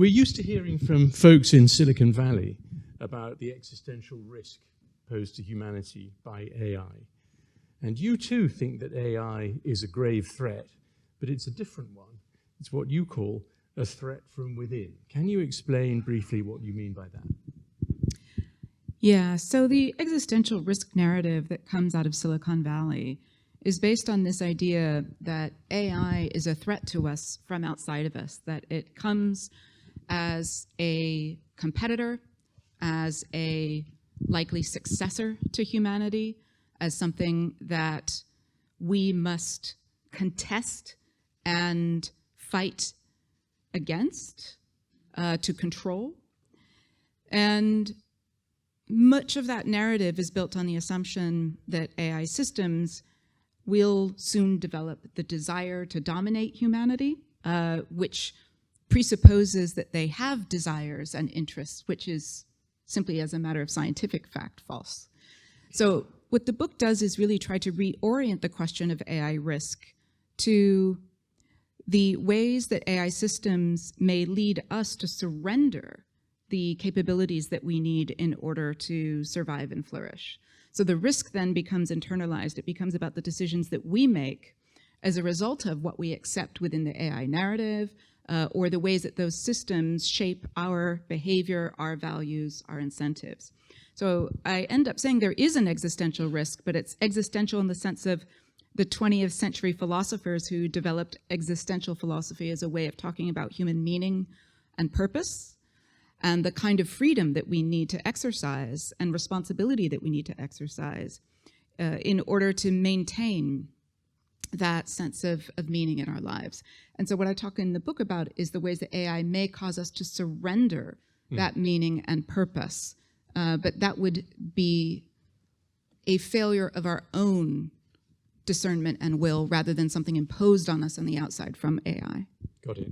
We're used to hearing from folks in Silicon Valley about the existential risk posed to humanity by AI. And you too think that AI is a grave threat, but it's a different one. It's what you call a threat from within. Can you explain briefly what you mean by that? Yeah, so the existential risk narrative that comes out of Silicon Valley is based on this idea that AI is a threat to us from outside of us, that it comes as a competitor, as a likely successor to humanity, as something that we must contest and fight against, to control. And much of that narrative is built on the assumption that AI systems will soon develop the desire to dominate humanity, which presupposes that they have desires and interests, which is simply, as a matter of scientific fact, false. So what the book does is really try to reorient the question of AI risk to the ways that AI systems may lead us to surrender the capabilities that we need in order to survive and flourish. So the risk then becomes internalized. It becomes about the decisions that we make as a result of what we accept within the AI narrative, or the ways that those systems shape our behavior, our values, our incentives. So I end up saying there is an existential risk, but it's existential in the sense of the 20th century philosophers who developed existential philosophy as a way of talking about human meaning and purpose, and the kind of freedom that we need to exercise and responsibility that we need to exercise in order to maintain that sense of meaning in our lives. And so what I talk in the book about is the ways that AI may cause us to surrender that meaning and purpose, but that would be a failure of our own discernment and will rather than something imposed on us on the outside from AI. Got it.